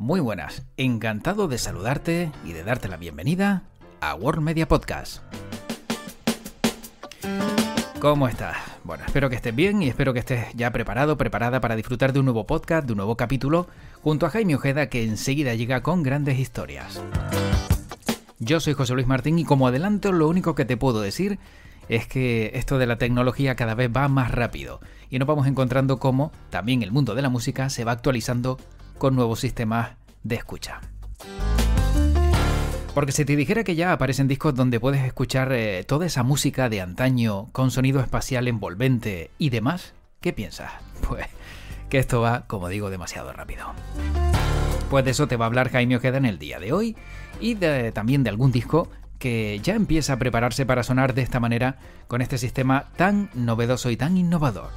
Muy buenas, encantado de saludarte y de darte la bienvenida a World Media Podcast. ¿Cómo estás? Bueno, espero que estés bien y espero que estés ya preparada para disfrutar de un nuevo podcast, de un nuevo capítulo, junto a Jaime Ojeda, que enseguida llega con grandes historias. Yo soy José Luis Martín y como adelanto, lo único que te puedo decir es que esto de la tecnología cada vez va más rápido y nos vamos encontrando cómo también el mundo de la música se va actualizando con nuevos sistemas de escucha. Porque si te dijera que ya aparecen discos donde puedes escuchar toda esa música de antaño con sonido espacial envolvente y demás, ¿qué piensas? Pues que esto va, como digo, demasiado rápido. Pues de eso te va a hablar Jaime Ojeda en el día de hoy y también de algún disco que ya empieza a prepararse para sonar de esta manera con este sistema tan novedoso y tan innovador.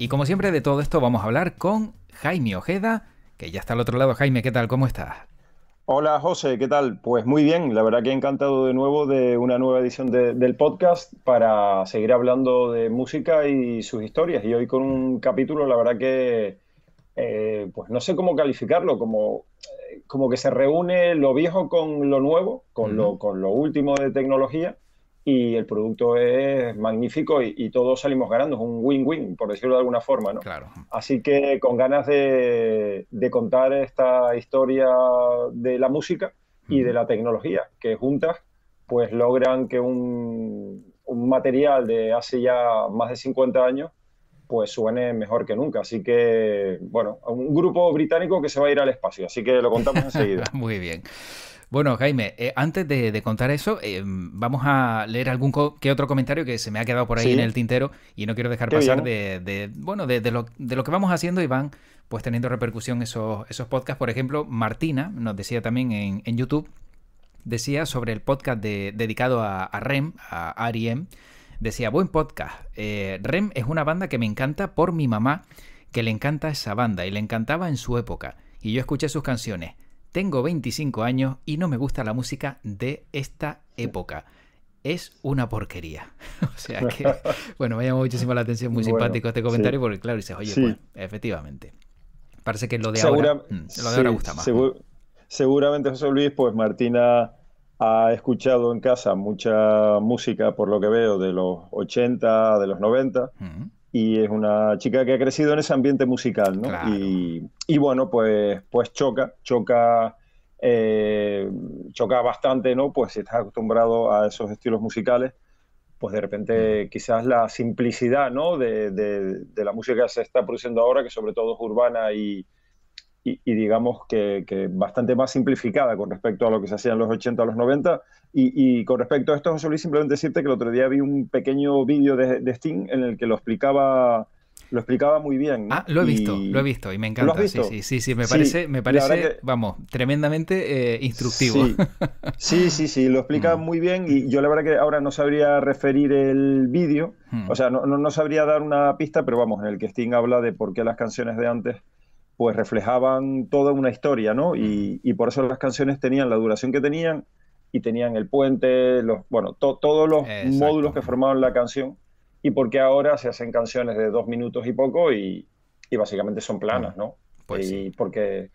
Y como siempre de todo esto vamos a hablar con Jaime Ojeda, que ya está al otro lado. Jaime, ¿qué tal? ¿Cómo estás? Hola José, ¿qué tal? Pues muy bien, la verdad que encantado de nuevo de una nueva edición del podcast para seguir hablando de música y sus historias. Y hoy con un capítulo, la verdad que, pues no sé cómo calificarlo, como que se reúne lo viejo con lo nuevo, con lo último de tecnología. Y el producto es magnífico y todos salimos ganando. Es un win-win, por decirlo de alguna forma, ¿no? Claro. Así que con ganas de contar esta historia de la música y de la tecnología, que juntas pues logran que un material de hace ya más de 50 años pues suene mejor que nunca. Así que, bueno, un grupo británico que se va a ir al espacio. Así que lo contamos enseguida. Muy bien. Bueno, Jaime, antes de contar eso, vamos a leer algún que otro comentario que se me ha quedado por ahí en el tintero y no quiero dejar pasar de lo que vamos haciendo y van pues teniendo repercusión esos podcasts. Por ejemplo, Martina nos decía también en YouTube, decía sobre el podcast dedicado a REM, a R.E.M., decía, buen podcast. REM es una banda que me encanta por mi mamá, que le encanta esa banda y le encantaba en su época. Y yo escuché sus canciones. Tengo 25 años y no me gusta la música de esta época. Es una porquería. O sea que, bueno, me llama muchísimo la atención, muy simpático este comentario, porque claro, dices, oye, pues, efectivamente. Parece que lo de ahora gusta más. Seguramente, José Luis, pues Martina ha escuchado en casa mucha música, por lo que veo, de los 80, de los 90. Y es una chica que ha crecido en ese ambiente musical, ¿no? Claro. Y bueno, pues choca bastante, ¿no? Pues si estás acostumbrado a esos estilos musicales, pues de repente quizás la simplicidad, ¿no? de la música que se está produciendo ahora, que sobre todo es urbana y digamos que bastante más simplificada con respecto a lo que se hacía en los 80 a los 90. Y con respecto a esto, José Luis, simplemente decirte que el otro día vi un pequeño vídeo de Sting en el que lo explicaba muy bien, ¿no? Ah, lo he visto y me encanta. ¿Lo has visto? Sí, me parece, vamos, tremendamente instructivo. Sí, lo explica muy bien y yo la verdad que ahora no sabría referir el vídeo, o sea, no sabría dar una pista, pero vamos, en el que Sting habla de por qué las canciones de antes pues reflejaban toda una historia, ¿no? Y por eso las canciones tenían la duración que tenían y tenían el puente, todos los módulos que formaban la canción, y porque ahora se hacen canciones de 2 minutos y poco y básicamente son planas, ¿no? Pues sí. Porque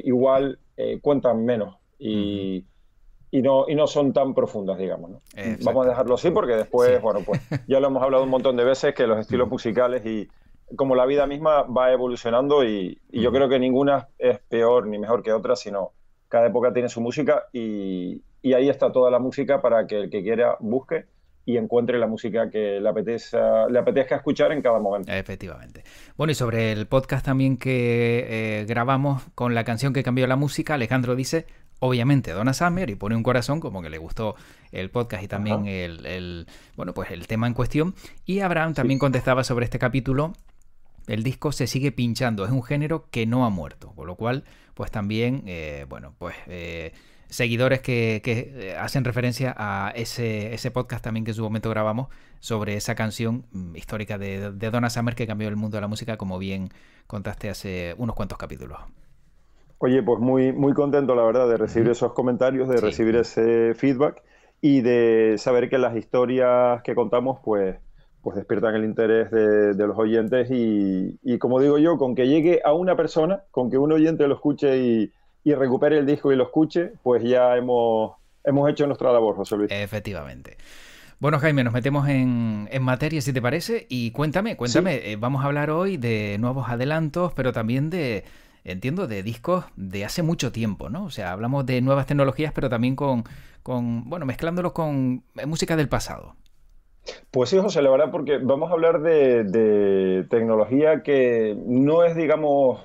igual cuentan menos y no son tan profundas, digamos, ¿no? Vamos a dejarlo así porque después, bueno, pues ya lo hemos hablado un montón de veces, que los estilos musicales y como la vida misma va evolucionando y yo creo que ninguna es peor ni mejor que otra, sino cada época tiene su música y ahí está toda la música para que el que quiera busque y encuentre la música que le apetezca escuchar en cada momento. Efectivamente. Bueno, y sobre el podcast también que grabamos con la canción que cambió la música, Alejandro dice, obviamente, Donna Summer, y pone un corazón como que le gustó el podcast y también el tema en cuestión. Y Abraham también contestaba sobre este capítulo. El disco se sigue pinchando, es un género que no ha muerto, con lo cual, pues también, seguidores que hacen referencia a ese podcast también que en su momento grabamos sobre esa canción histórica de Donna Summer que cambió el mundo de la música, como bien contaste hace unos cuantos capítulos. Oye, pues muy, muy contento, la verdad, de recibir esos comentarios, de recibir ese feedback y de saber que las historias que contamos, pues pues despiertan el interés de los oyentes y como digo yo, con que llegue a una persona, con que un oyente lo escuche y recupere el disco y lo escuche, pues ya hemos hecho nuestra labor, José Luis. Efectivamente. Bueno, Jaime, nos metemos en materia, si te parece, y cuéntame, Sí, vamos a hablar hoy de nuevos adelantos, pero también entiendo, de discos de hace mucho tiempo, ¿no? O sea, hablamos de nuevas tecnologías, pero también bueno, mezclándolos con música del pasado. pues sí, José, la verdad, porque vamos a hablar de tecnología que no es, digamos,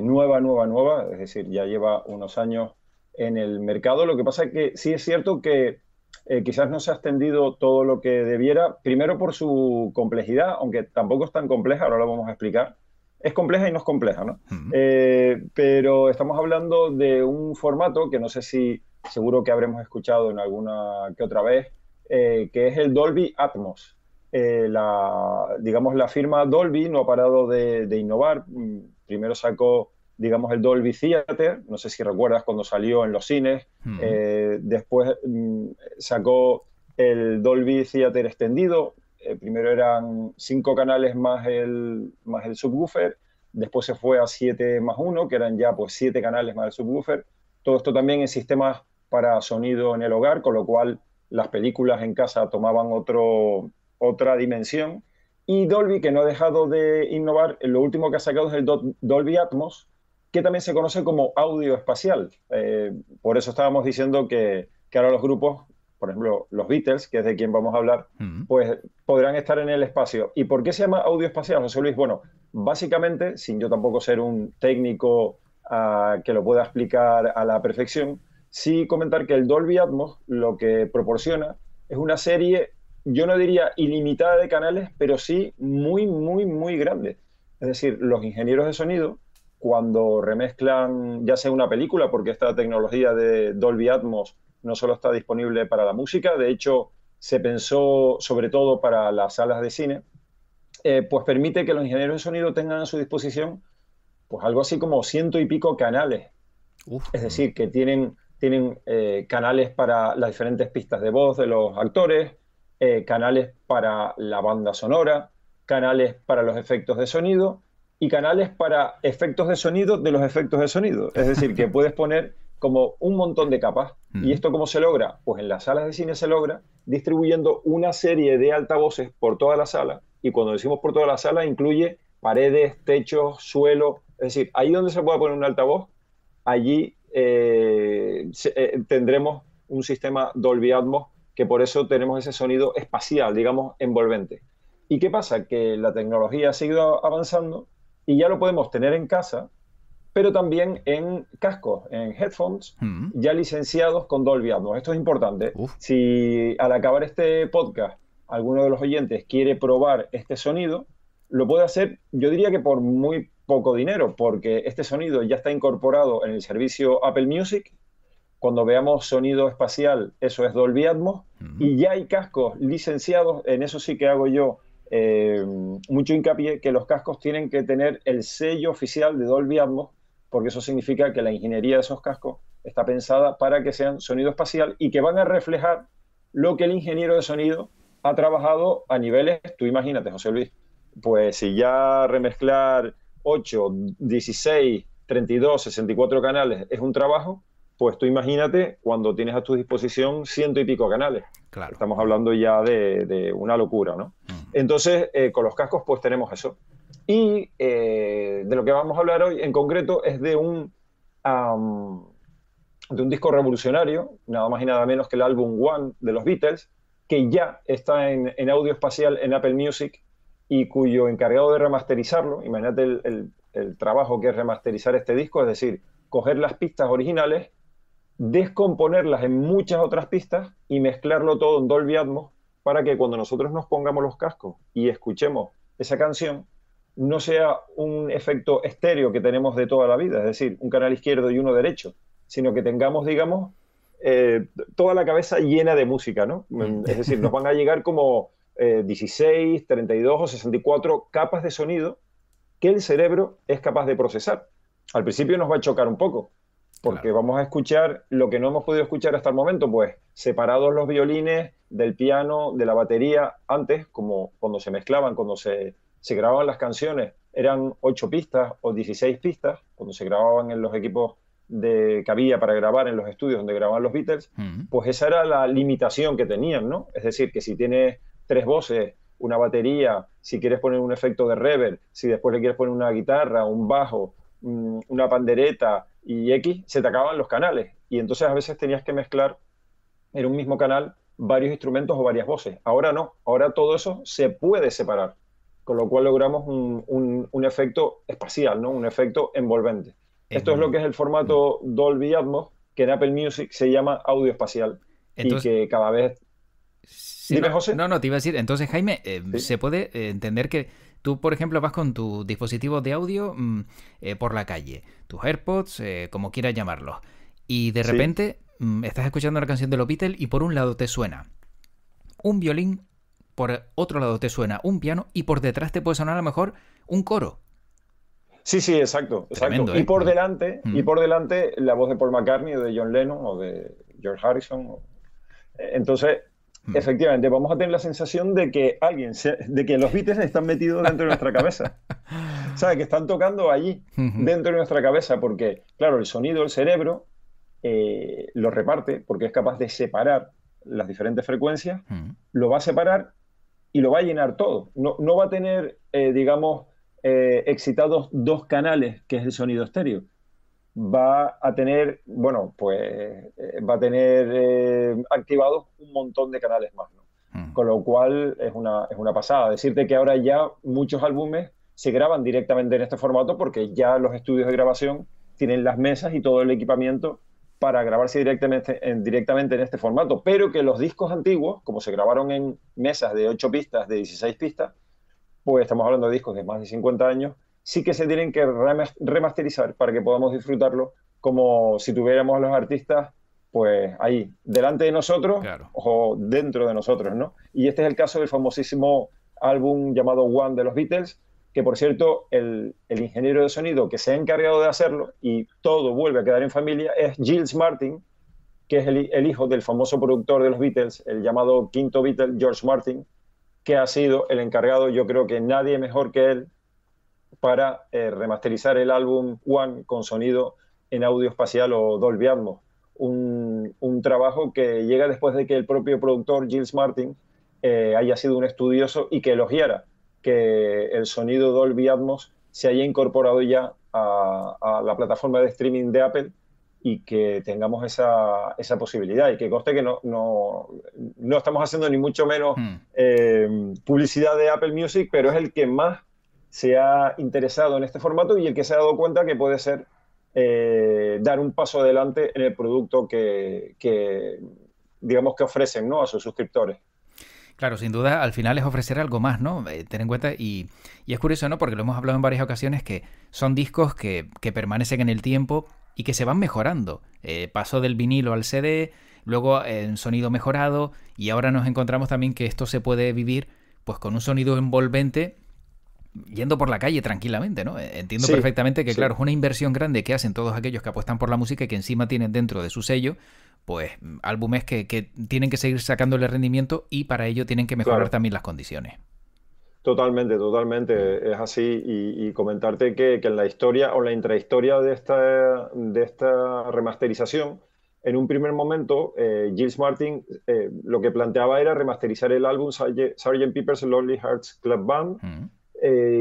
nueva, es decir, ya lleva unos años en el mercado. Lo que pasa es que sí es cierto que quizás no se ha extendido todo lo que debiera, primero por su complejidad, aunque tampoco es tan compleja, ahora lo vamos a explicar. Es compleja y no es compleja, ¿no? Mm. Pero estamos hablando de un formato que no sé si seguro que habremos escuchado en alguna que otra vez, que es el Dolby Atmos. Digamos, la firma Dolby no ha parado de innovar. Primero sacó, digamos, el Dolby Theater, no sé si recuerdas cuando salió en los cines. Mm. Después sacó el Dolby Theater extendido. Primero eran 5 canales más el subwoofer. Después se fue a 7 más 1, que eran ya pues 7 canales más el subwoofer. Todo esto también en sistemas para sonido en el hogar, con lo cual las películas en casa tomaban otra dimensión. Y Dolby, que no ha dejado de innovar, lo último que ha sacado es el Dolby Atmos, que también se conoce como audio espacial. Por eso estábamos diciendo que ahora los grupos, por ejemplo, los Beatles, que es de quien vamos a hablar, Mm. pues podrán estar en el espacio. ¿Y por qué se llama audio espacial, José Luis? Bueno, básicamente, sin yo tampoco ser un técnico que lo pueda explicar a la perfección, sí comentar que el Dolby Atmos lo que proporciona es una serie, yo no diría ilimitada de canales, pero sí muy grande. Es decir, los ingenieros de sonido, cuando remezclan ya sea una película, porque esta tecnología de Dolby Atmos no solo está disponible para la música, de hecho se pensó sobre todo para las salas de cine, pues permite que los ingenieros de sonido tengan a su disposición pues algo así como ciento y pico canales. Uf. Es decir, que tienen canales para las diferentes pistas de voz de los actores, canales para la banda sonora, canales para los efectos de sonido y canales para efectos de sonido de los efectos de sonido. Es decir, que puedes poner como un montón de capas. ¿Y Mm. esto cómo se logra? Pues en las salas de cine se logra distribuyendo una serie de altavoces por toda la sala. Y cuando decimos por toda la sala, incluye paredes, techos, suelo. Es decir, ahí donde se pueda poner un altavoz, allí tendremos un sistema Dolby Atmos que por eso tenemos ese sonido espacial, digamos, envolvente. ¿Y qué pasa? Que la tecnología ha seguido avanzando y ya lo podemos tener en casa, pero también en cascos, en headphones, Mm. ya licenciados con Dolby Atmos. Esto es importante. Uf. Si al acabar este podcast alguno de los oyentes quiere probar este sonido, lo puede hacer, yo diría que por muy poco dinero, porque este sonido ya está incorporado en el servicio Apple Music. Cuando veamos sonido espacial, eso es Dolby Atmos, Mm. y ya hay cascos licenciados, en eso sí que hago yo mucho hincapié, que los cascos tienen que tener el sello oficial de Dolby Atmos, porque eso significa que la ingeniería de esos cascos está pensada para que sean sonido espacial y que van a reflejar lo que el ingeniero de sonido ha trabajado a niveles, tú imagínate, José Luis, pues si ya remezclar 8, 16, 32, 64 canales es un trabajo, pues tú imagínate cuando tienes a tu disposición ciento y pico canales. Claro. Estamos hablando ya de una locura, ¿no? Mm. Entonces, con los cascos pues tenemos eso. Y de lo que vamos a hablar hoy en concreto es de un disco revolucionario, nada más y nada menos que el álbum One de los Beatles, que ya está en audio espacial en Apple Music y cuyo encargado de remasterizarlo, imagínate el trabajo que es remasterizar este disco, es decir, coger las pistas originales, descomponerlas en muchas otras pistas y mezclarlo todo en Dolby Atmos para que cuando nosotros nos pongamos los cascos y escuchemos esa canción, no sea un efecto estéreo que tenemos de toda la vida, es decir, un canal izquierdo y uno derecho, sino que tengamos, digamos, toda la cabeza llena de música, ¿no? Mm. Es decir, nos van a llegar como 16, 32 o 64 capas de sonido que el cerebro es capaz de procesar. Al principio nos va a chocar un poco, porque vamos a escuchar lo que no hemos podido escuchar hasta el momento, pues separados los violines del piano, de la batería. Antes, como cuando se mezclaban, cuando se grababan las canciones, eran 8 pistas o 16 pistas, cuando se grababan en los equipos que había para grabar en los estudios donde grababan los Beatles, pues esa era la limitación que tenían, ¿no? Es decir, que si tienes 3 voces, una batería, si quieres poner un efecto de reverb, si después le quieres poner una guitarra, un bajo, una pandereta y X, se te acaban los canales. Y entonces a veces tenías que mezclar en un mismo canal varios instrumentos o varias voces. Ahora no, ahora todo eso se puede separar, con lo cual logramos un efecto espacial, ¿no? Un efecto envolvente. Esto es lo que es el formato Dolby Atmos, que en Apple Music se llama audio espacial. Entonces, y que cada vez... Sí, ¿Dime, José? No, te iba a decir, entonces, Jaime, ¿sí? Se puede entender que tú, por ejemplo, vas con tu dispositivo de audio por la calle, tus AirPods, como quieras llamarlos, y de repente estás escuchando una canción de los Beatles y por un lado te suena un violín, por otro lado te suena un piano y por detrás te puede sonar a lo mejor un coro. Sí, exacto. Tremendo, y por delante, la voz de Paul McCartney o de John Lennon o de George Harrison. Entonces, efectivamente, vamos a tener la sensación de que de que los Beatles están metidos dentro de nuestra cabeza. ¿Sabes? Que están tocando allí, dentro de nuestra cabeza, porque, claro, el sonido del cerebro lo reparte, porque es capaz de separar las diferentes frecuencias, lo va a separar y lo va a llenar todo. No va a tener, digamos, excitados 2 canales, que es el sonido estéreo. Va a tener, va a tener activados un montón de canales más, ¿no? Con lo cual es una pasada. Decirte que ahora ya muchos álbumes se graban directamente en este formato porque ya los estudios de grabación tienen las mesas y todo el equipamiento para grabarse directamente en este formato, pero que los discos antiguos, como se grabaron en mesas de 8 pistas, de 16 pistas, pues estamos hablando de discos de más de 50 años, sí que se tienen que remasterizar para que podamos disfrutarlo como si tuviéramos a los artistas pues ahí, delante de nosotros, claro, o dentro de nosotros, ¿no? Y este es el caso del famosísimo álbum llamado One de los Beatles, que por cierto, el ingeniero de sonido que se ha encargado de hacerlo, y todo vuelve a quedar en familia, es Giles Martin, que es el hijo del famoso productor de los Beatles, el llamado quinto Beatle, George Martin, que ha sido el encargado, yo creo que nadie mejor que él, para remasterizar el álbum One con sonido en audio espacial o Dolby Atmos. Un trabajo que llega después de que el propio productor, Giles Martin, haya sido un estudioso y que elogiara que el sonido Dolby Atmos se haya incorporado ya a la plataforma de streaming de Apple y que tengamos esa posibilidad. Y que conste que no estamos haciendo ni mucho menos publicidad de Apple Music, pero es el que más se ha interesado en este formato y el que se ha dado cuenta que puede ser dar un paso adelante en el producto que digamos que ofrecen, ¿no?, a sus suscriptores. Claro, sin duda, al final es ofrecer algo más, ¿no? Ten en cuenta, y es curioso, ¿no? Porque lo hemos hablado en varias ocasiones, que son discos que permanecen en el tiempo y que se van mejorando. Pasó del vinilo al CD, luego en sonido mejorado, y ahora nos encontramos también que esto se puede vivir pues con un sonido envolvente yendo por la calle tranquilamente, ¿no? Entiendo perfectamente que, claro, es una inversión grande que hacen todos aquellos que apuestan por la música y que encima tienen dentro de su sello pues álbumes que tienen que seguir sacándole rendimiento y para ello tienen que mejorar también las condiciones. Totalmente, es así. Y comentarte que en la historia o la intrahistoria de esta remasterización, en un primer momento, Giles Martin lo que planteaba era remasterizar el álbum Sgt. Pepper's Lonely Hearts Club Band,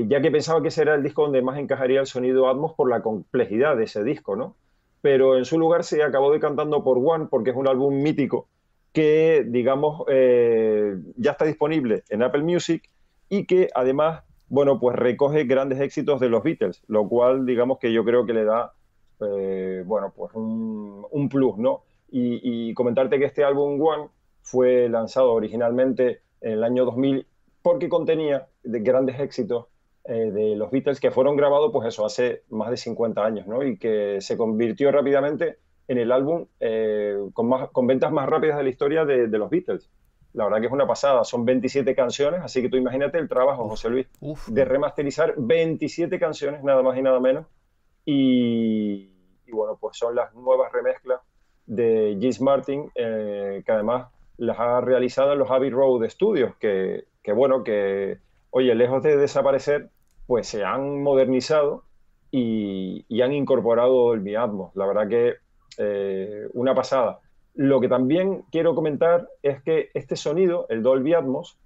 ya que pensaba que ese era el disco donde más encajaría el sonido Atmos por la complejidad de ese disco, ¿no? Pero en su lugar se acabó decantando por One, porque es un álbum mítico que, digamos, ya está disponible en Apple Music y que además, bueno, pues recoge grandes éxitos de los Beatles, lo cual, digamos, que yo creo que le da, bueno, pues un plus, ¿no? Y comentarte que este álbum One fue lanzado originalmente en el año 2000 porque contenía grandes éxitos de los Beatles que fueron grabados, pues eso, hace más de 50 años, ¿no? Y que se convirtió rápidamente en el álbum con ventas más rápidas de la historia de los Beatles. La verdad que es una pasada, son 27 canciones, así que tú imagínate el trabajo, José Luis, de remasterizar 27 canciones, nada más y nada menos, y y bueno, pues son las nuevas remezclas de Gilles Martin, que además las ha realizado en los Abbey Road Studios, bueno, que, oye, lejos de desaparecer, pues se han modernizado y han incorporado Dolby Atmos. La verdad que una pasada. Lo que también quiero comentar es que este sonido, el Dolby Atmos,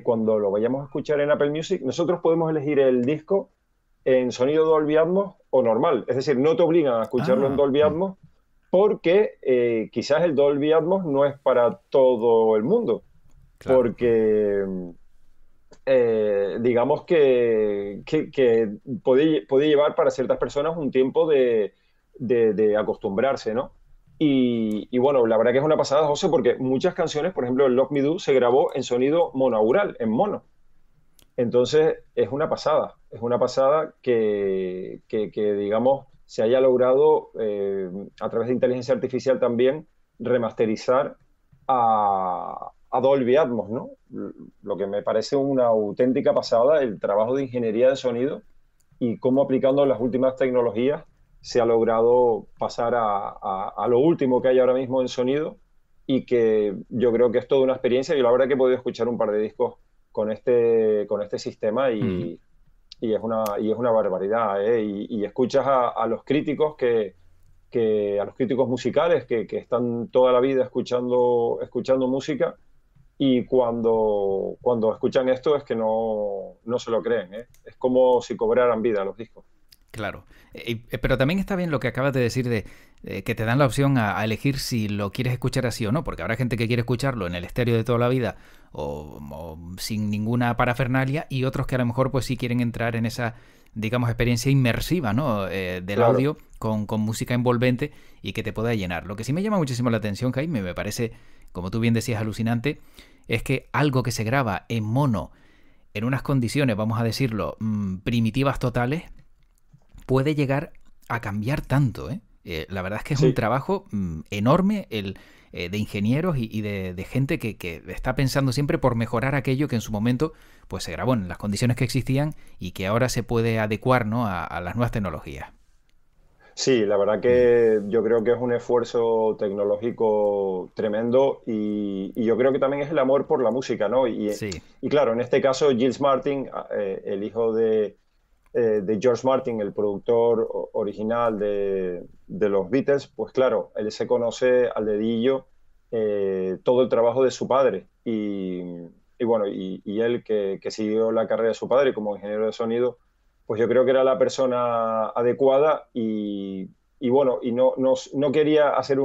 cuando lo vayamos a escuchar en Apple Music, nosotros podemos elegir el disco en sonido Dolby Atmos o normal. Es decir, no te obligan a escucharlo en Dolby Atmos porque quizás el Dolby Atmos no es para todo el mundo. Claro. Porque digamos que puede llevar para ciertas personas un tiempo de acostumbrarse, ¿no? Y bueno, la verdad que es una pasada, José, porque muchas canciones, por ejemplo, el Love Me Do se grabó en sonido monaural, en mono. Entonces, es una pasada que digamos, se haya logrado a través de inteligencia artificial también remasterizar a Dolby Atmos, ¿no? Lo que me parece una auténtica pasada, el trabajo de ingeniería de sonido y cómo aplicando las últimas tecnologías se ha logrado pasar a lo último que hay ahora mismo en sonido y que yo creo que es toda una experiencia. Yo la verdad que he podido escuchar un par de discos con este sistema y es una barbaridad, ¿eh? Y escuchas a los críticos a los críticos musicales que están toda la vida escuchando música y cuando escuchan esto es que no se lo creen, ¿eh? Es como si cobraran vida los discos. Claro, pero también está bien lo que acabas de decir de que te dan la opción a elegir si lo quieres escuchar así o no, porque habrá gente que quiere escucharlo en el estéreo de toda la vida o sin ninguna parafernalia y otros que a lo mejor pues sí quieren entrar en esa, digamos, experiencia inmersiva, ¿no? Del claro. Audio con música envolvente y que te pueda llenar. Lo que sí me llama muchísimo la atención, Jaime, me parece, como tú bien decías, alucinante, es que algo que se graba en mono en unas condiciones, vamos a decirlo, primitivas totales, puede llegar a cambiar tanto, ¿eh? La verdad es que es un trabajo enorme de ingenieros y de gente que está pensando siempre por mejorar aquello que en su momento pues se grabó en las condiciones que existían y que ahora se puede adecuar, ¿no? a las nuevas tecnologías. Sí, la verdad que yo creo que es un esfuerzo tecnológico tremendo y yo creo que también es el amor por la música, ¿no? Y claro, en este caso Gilles Martin, el hijo de George Martin, el productor original de los Beatles, pues claro, él se conoce al dedillo todo el trabajo de su padre y bueno, y él que siguió la carrera de su padre como ingeniero de sonido, pues yo creo que era la persona adecuada y bueno, y no quería hacer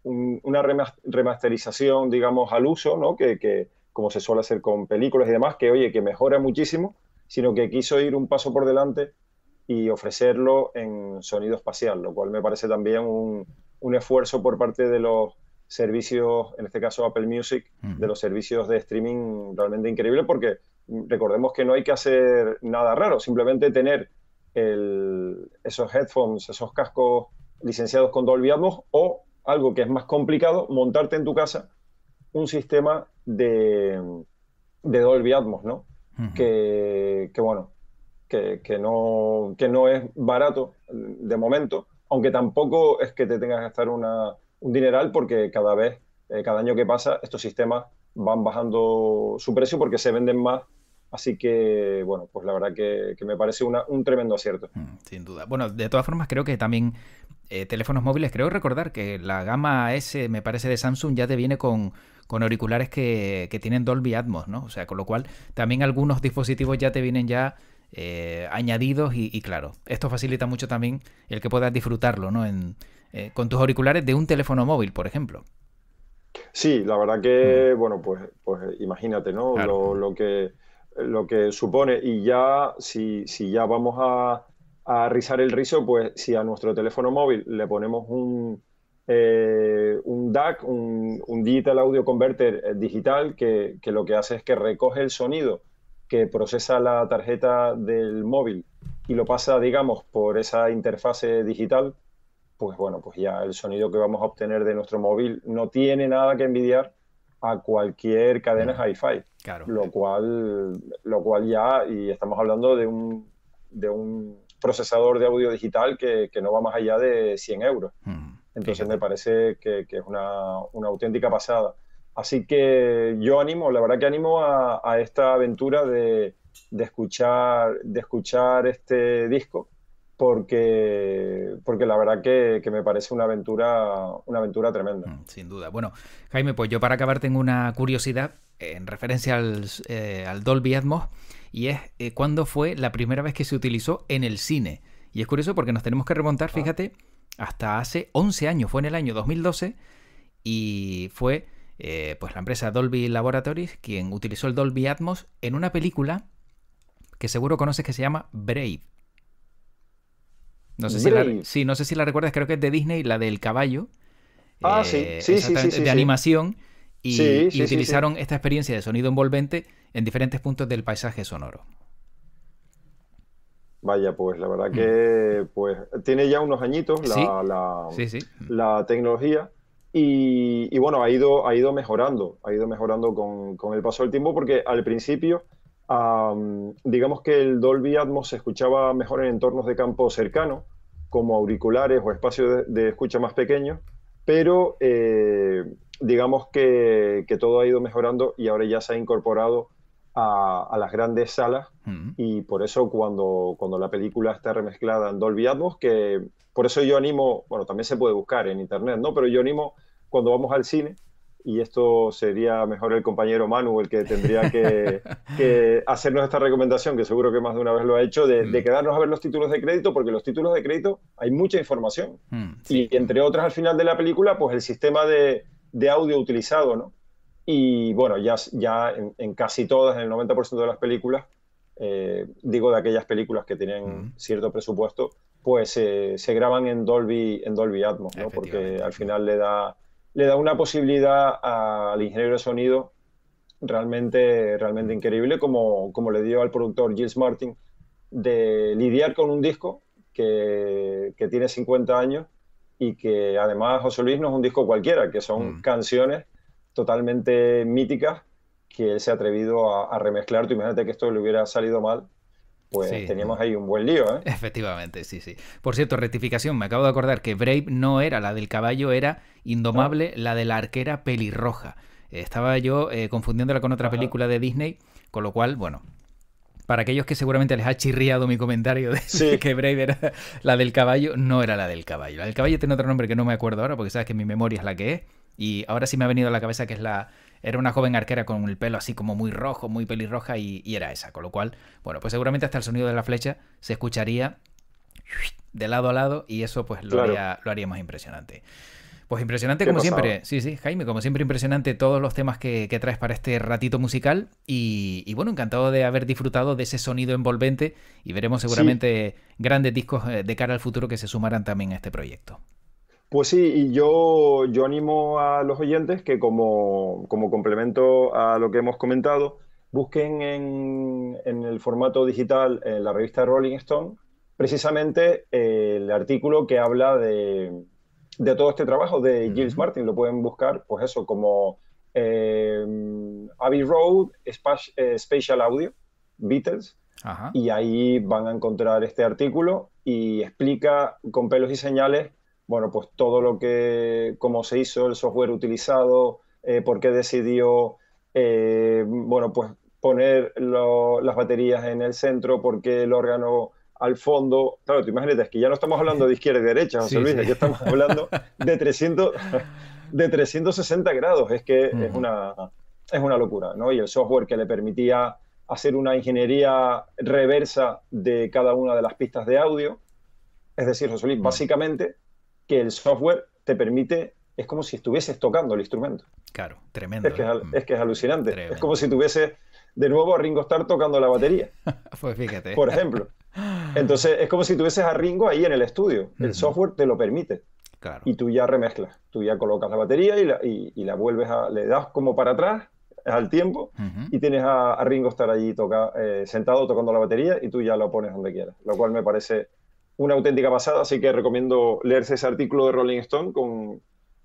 una remasterización, digamos, al uso, ¿no? Que como se suele hacer con películas y demás, que oye, que mejora muchísimo, sino que quiso ir un paso por delante y ofrecerlo en sonido espacial, lo cual me parece también un esfuerzo por parte de los servicios, en este caso Apple Music, de los servicios de streaming realmente increíble, porque recordemos que no hay que hacer nada raro, simplemente tener esos headphones, esos cascos licenciados con Dolby Atmos o algo que es más complicado, montarte en tu casa un sistema de Dolby Atmos, ¿no? Que bueno, que no es barato de momento, aunque tampoco es que te tengas que gastar un dineral porque cada año que pasa estos sistemas van bajando su precio porque se venden más. Así que, bueno, pues la verdad que me parece un tremendo acierto. Sin duda. Bueno, de todas formas creo que también teléfonos móviles, creo recordar que la gama S, me parece, de Samsung ya te viene con auriculares que tienen Dolby Atmos, ¿no? O sea, con lo cual también algunos dispositivos ya te vienen ya añadidos y claro, esto facilita mucho también el que puedas disfrutarlo, ¿no? Con tus auriculares de un teléfono móvil, por ejemplo. Sí, la verdad que, bueno, pues imagínate, ¿no? Claro. Lo que supone. Y ya, si ya vamos a rizar el rizo, pues si a nuestro teléfono móvil le ponemos un DAC, un Digital Audio Converter digital, que lo que hace es que recoge el sonido que procesa la tarjeta del móvil y lo pasa, digamos, por esa interfase digital, pues bueno, pues ya el sonido que vamos a obtener de nuestro móvil no tiene nada que envidiar a cualquier cadena hi-fi. Claro. Lo cual ya, y estamos hablando de un procesador de audio digital que no va más allá de 100 euros. Entonces me parece que es una auténtica pasada. Así que yo animo, la verdad que animo a esta aventura de escuchar este disco, porque la verdad que me parece una aventura tremenda. Sin duda. Bueno, Jaime, pues yo para acabar tengo una curiosidad en referencia al Dolby Atmos, y es cuándo fue la primera vez que se utilizó en el cine. Y es curioso porque nos tenemos que remontar, fíjate, hasta hace 11 años, fue en el año 2012, y fue pues la empresa Dolby Laboratories quien utilizó el Dolby Atmos en una película que seguro conoces, que se llama Brave. No sé si la recuerdas, creo que es de Disney, la del caballo. Sí, de animación. Y utilizaron esta experiencia de sonido envolvente en diferentes puntos del paisaje sonoro. Vaya, pues la verdad que pues tiene ya unos añitos la tecnología y bueno, ha ido mejorando con el paso del tiempo, porque al principio digamos que el Dolby Atmos se escuchaba mejor en entornos de campo cercano, como auriculares o espacios de escucha más pequeños, pero digamos que todo ha ido mejorando y ahora ya se ha incorporado a las grandes salas, y por eso cuando la película está remezclada en Dolby Atmos, que por eso yo animo, bueno, también se puede buscar en internet, ¿no? Pero yo animo cuando vamos al cine, y esto sería mejor el compañero Manu el que tendría que hacernos esta recomendación, que seguro que más de una vez lo ha hecho, de quedarnos a ver los títulos de crédito, porque los títulos de crédito hay mucha información. Y entre otras, al final de la película, pues el sistema de audio utilizado, ¿no? Y bueno, ya en casi todas, en el 90% de las películas, digo de aquellas películas que tienen cierto presupuesto, pues se graban en Dolby Atmos, ¿no? Porque al final le da una posibilidad al ingeniero de sonido realmente increíble, como le dio al productor Giles Martin, de lidiar con un disco que tiene 50 años y que además, José Luis, no es un disco cualquiera, que son canciones totalmente míticas que él se ha atrevido a remezclar. Tú imagínate que esto le hubiera salido mal, pues teníamos ahí un buen lío, ¿eh? Efectivamente, sí. Por cierto, rectificación, me acabo de acordar que Brave no era la del caballo, era Indomable, la de la arquera pelirroja. Estaba yo confundiéndola con otra película de Disney, con lo cual, bueno, para aquellos que seguramente les ha chirriado mi comentario de que Brave era la del caballo, no era la del caballo. La del caballo tiene otro nombre que no me acuerdo ahora, porque sabes que mi memoria es la que es, y ahora sí me ha venido a la cabeza que era una joven arquera con el pelo así como muy rojo, muy pelirroja, y era esa. Con lo cual, bueno, pues seguramente hasta el sonido de la flecha se escucharía de lado a lado, y eso pues lo haría más impresionante. Pues impresionante como siempre. Sí, Jaime, como siempre impresionante todos los temas que traes para este ratito musical, y bueno, encantado de haber disfrutado de ese sonido envolvente, y veremos seguramente grandes discos de cara al futuro que se sumarán también a este proyecto. Pues sí, y yo animo a los oyentes que como complemento a lo que hemos comentado, busquen en el formato digital, en la revista Rolling Stone, precisamente el artículo que habla de todo este trabajo de Giles Martin. Lo pueden buscar, pues eso, como Abbey Road, Spatial Audio, Beatles, y ahí van a encontrar este artículo, y explica con pelos y señales, bueno, pues todo cómo se hizo, el software utilizado, por qué decidió, bueno, pues poner las baterías en el centro, por qué el órgano al fondo. Claro, tú imagínate, es que ya no estamos hablando de izquierda y derecha, José Luis, ya estamos hablando de 360 grados. Es que es una locura, ¿no? Y el software que le permitía hacer una ingeniería reversa de cada una de las pistas de audio. Es decir, José Luis, básicamente, que el software te permite, es como si estuvieses tocando el instrumento. Claro, tremendo. Es que es alucinante. Tremendo. Es como si tuviese de nuevo a Ringo Starr tocando la batería. Pues fíjate. Por ejemplo. Entonces, es como si tuvieses a Ringo ahí en el estudio. El software te lo permite. Claro. Y tú ya remezclas. Tú ya colocas la batería y la vuelves le das como para atrás al tiempo, y tienes a Ringo Starr allí sentado tocando la batería, y tú ya lo pones donde quieras. Lo cual me parece una auténtica pasada, así que recomiendo leerse ese artículo de Rolling Stone, con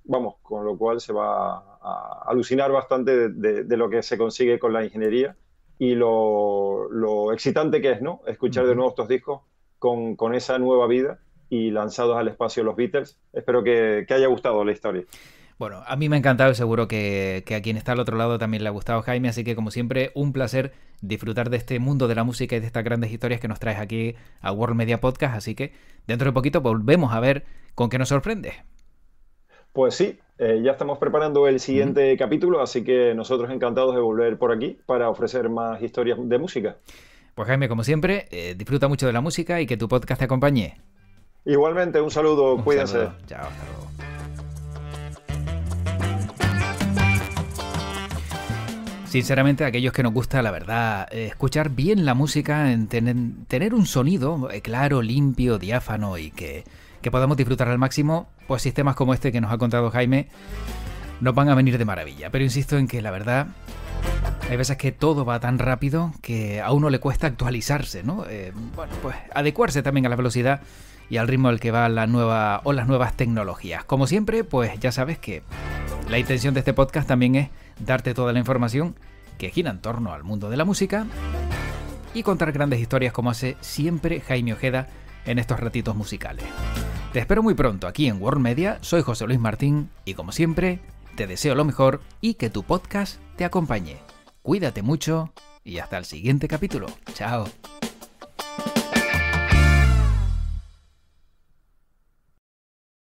lo cual se va a alucinar bastante de lo que se consigue con la ingeniería, y lo excitante que es, ¿no? Escuchar de nuevo estos discos con esa nueva vida y lanzados al espacio los Beatles. Espero que haya gustado la historia. Bueno, a mí me ha encantado y seguro que a quien está al otro lado también le ha gustado, Jaime, así que como siempre, un placer disfrutar de este mundo de la música y de estas grandes historias que nos traes aquí a World Media Podcast, así que dentro de poquito volvemos a ver con qué nos sorprende. Pues sí, ya estamos preparando el siguiente capítulo, así que nosotros encantados de volver por aquí para ofrecer más historias de música. Pues Jaime, como siempre, disfruta mucho de la música y que tu podcast te acompañe. Igualmente, un saludo, cuídense. Saludo. Chao, hasta luego. Sinceramente, a aquellos que nos gusta, la verdad, escuchar bien la música, tener un sonido claro, limpio, diáfano y que podamos disfrutar al máximo, pues sistemas como este que nos ha contado Jaime nos van a venir de maravilla. Pero insisto en que la verdad, hay veces que todo va tan rápido que a uno le cuesta actualizarse, ¿no? Bueno, pues adecuarse también a la velocidad y al ritmo al que van las nuevas tecnologías. Como siempre, pues ya sabes que la intención de este podcast también es darte toda la información que gira en torno al mundo de la música y contar grandes historias como hace siempre Jaime Ojeda en estos ratitos musicales. Te espero muy pronto aquí en World Media, soy José Luis Martín y como siempre te deseo lo mejor y que tu podcast te acompañe. Cuídate mucho y hasta el siguiente capítulo. Chao.